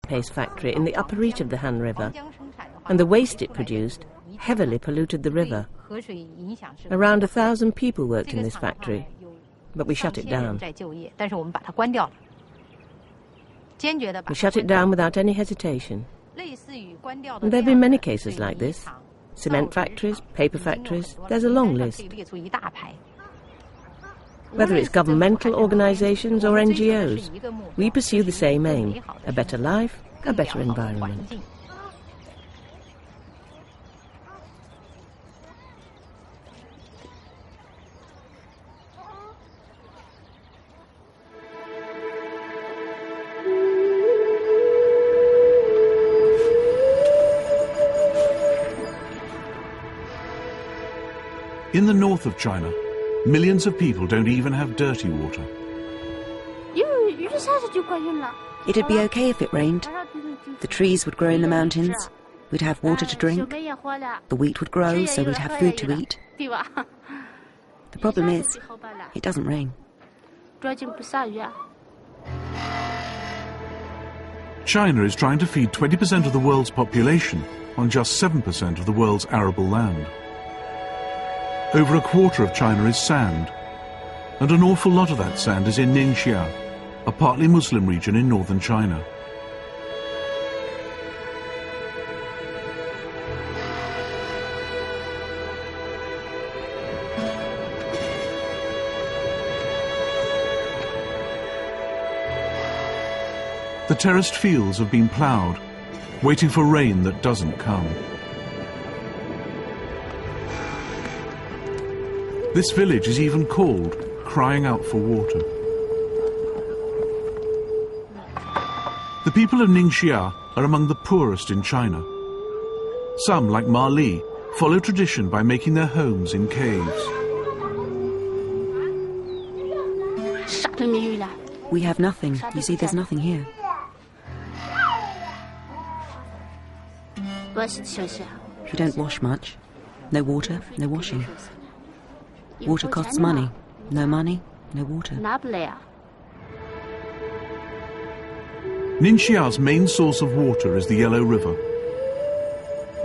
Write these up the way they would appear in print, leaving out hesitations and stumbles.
paste factory in the upper reach of the Han River, and the waste it produced heavily polluted the river. Around 1,000 people worked in this factory, but we shut it down. We shut it down without any hesitation. And there have been many cases like this. Cement factories, paper factories, there's a long list. Whether it's governmental organisations or NGOs, we pursue the same aim: a better life, a better environment. In the north of China, millions of people don't even have dirty water. It'd be okay if it rained. The trees would grow in the mountains. We'd have water to drink. The wheat would grow, so we'd have food to eat. The problem is, it doesn't rain. China is trying to feed 20% of the world's population on just 7% of the world's arable land. Over a quarter of China is sand, and an awful lot of that sand is in Ningxia, a partly Muslim region in northern China. The terraced fields have been ploughed, waiting for rain that doesn't come. This village is even called Crying Out for Water. The people of Ningxia are among the poorest in China. Some, like Ma Li, follow tradition by making their homes in caves. We have nothing. You see, there's nothing here. We don't wash much. No water, no washing. Water costs money. No money, no water. Ningxia's main source of water is the Yellow River.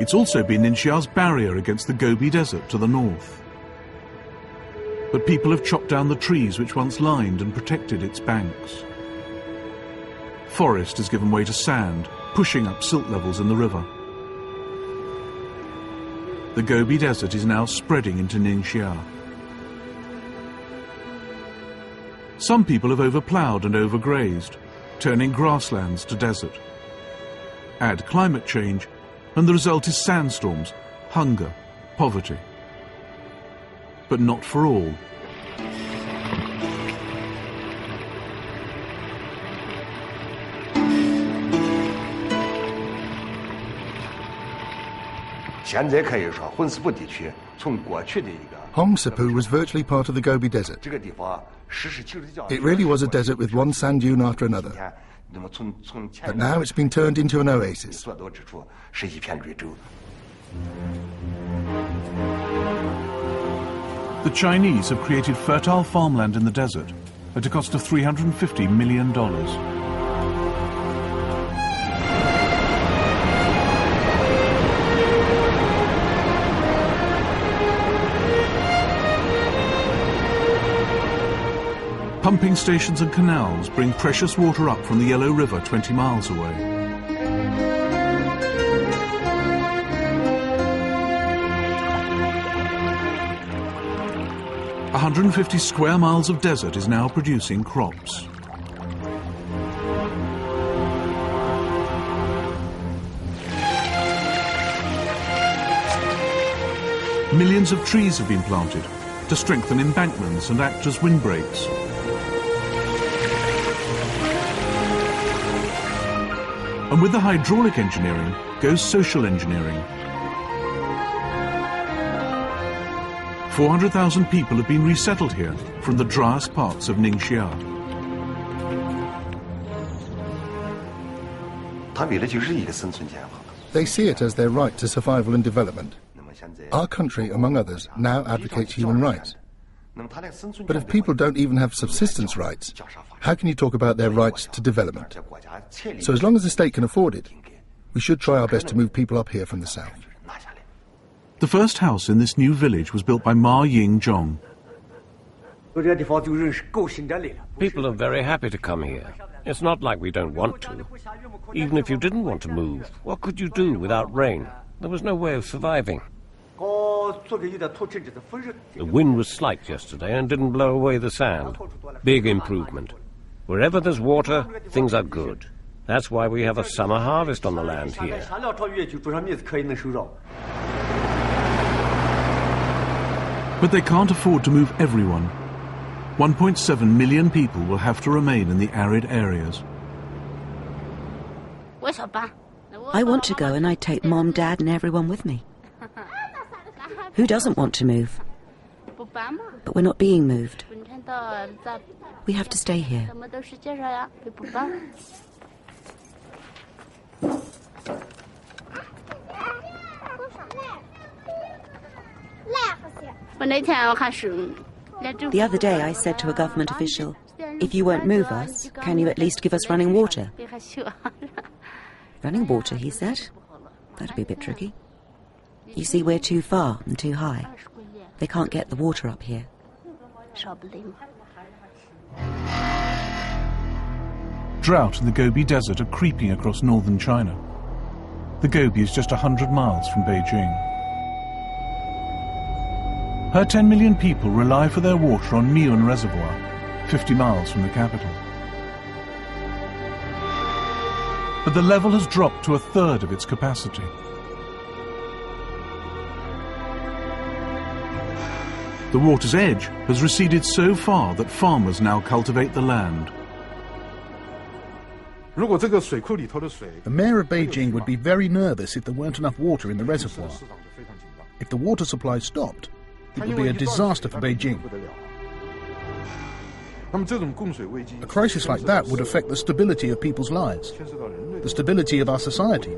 It's also been Ningxia's barrier against the Gobi Desert to the north. But people have chopped down the trees which once lined and protected its banks. Forest has given way to sand, pushing up silt levels in the river. The Gobi Desert is now spreading into Ningxia. Some people have overploughed and overgrazed, turning grasslands to desert. Add climate change, and the result is sandstorms, hunger, poverty. But not for all. Hongsepu was virtually part of the Gobi Desert. It really was a desert with one sand dune after another. But now it's been turned into an oasis. The Chinese have created fertile farmland in the desert at a cost of $350 million. Pumping stations and canals bring precious water up from the Yellow River 20 miles away. A 150 square miles of desert is now producing crops. Millions of trees have been planted to strengthen embankments and act as windbreaks. And with the hydraulic engineering goes social engineering. 400,000 people have been resettled here from the driest parts of Ningxia. They see it as their right to survival and development. Our country, among others, now advocates human rights. But if people don't even have subsistence rights, how can you talk about their rights to development? So as long as the state can afford it, we should try our best to move people up here from the south. The first house in this new village was built by Ma Ying Zhong. People are very happy to come here. It's not like we don't want to. Even if you didn't want to move, what could you do without rain? There was no way of surviving. The wind was slight yesterday and didn't blow away the sand. Big improvement. Wherever there's water, things are good. That's why we have a summer harvest on the land here. But they can't afford to move everyone. 1.7 million people will have to remain in the arid areas. I want to go, and I'd take Mom, Dad and everyone with me. Who doesn't want to move? But we're not being moved. We have to stay here. The other day I said to a government official, if you won't move us, can you at least give us running water? Running water, he said. That'd be a bit tricky. You see, we're too far and too high. They can't get the water up here. Drought and the Gobi Desert are creeping across northern China. The Gobi is just 100 miles from Beijing. Her 10 million people rely for their water on Miun Reservoir, 50 miles from the capital. But the level has dropped to a third of its capacity. The water's edge has receded so far that farmers now cultivate the land. The mayor of Beijing would be very nervous if there weren't enough water in the reservoir. If the water supply stopped, it would be a disaster for Beijing. A crisis like that would affect the stability of people's lives, the stability of our society.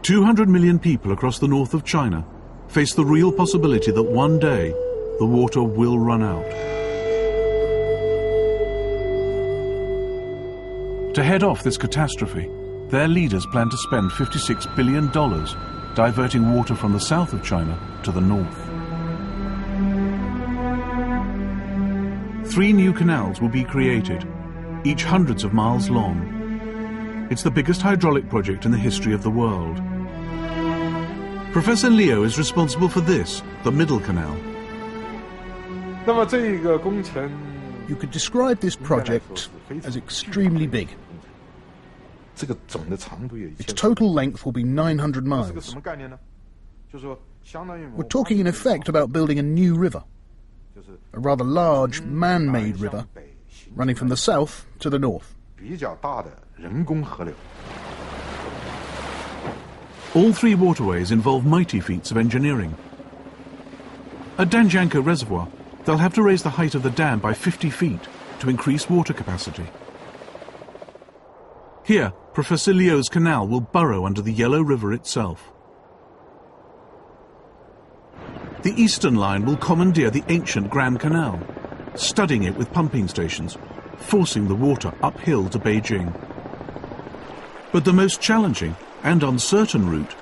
200 million people across the north of China face the real possibility that one day the water will run out. To head off this catastrophe, their leaders plan to spend $56 billion diverting water from the south of China to the north. 3 new canals will be created, each hundreds of miles long. It's the biggest hydraulic project in the history of the world. Professor Liu is responsible for this, the Middle Canal. You could describe this project as extremely big. Its total length will be 900 miles. We're talking in effect about building a new river, a rather large man-made river running from the south to the north. All 3 waterways involve mighty feats of engineering. At Danjiankou Reservoir, they'll have to raise the height of the dam by 50 feet to increase water capacity. Here, Professor Liu's canal will burrow under the Yellow River itself. The eastern line will commandeer the ancient Grand Canal, studding it with pumping stations, forcing the water uphill to Beijing. But the most challenging and uncertain route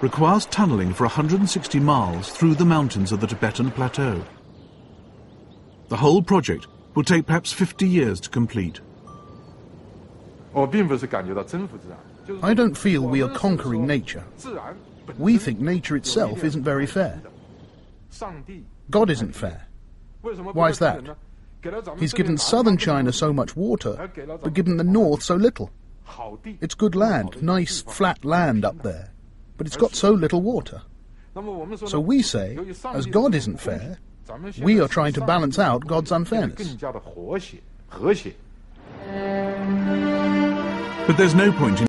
requires tunnelling for 160 miles through the mountains of the Tibetan Plateau. The whole project will take perhaps 50 years to complete. I don't feel we are conquering nature. We think nature itself isn't very fair. God isn't fair. Why is that? He's given southern China so much water, but given the north so little. It's good land, nice flat land up there, but it's got so little water. So we say, as God isn't fair, we are trying to balance out God's unfairness. But there's no point in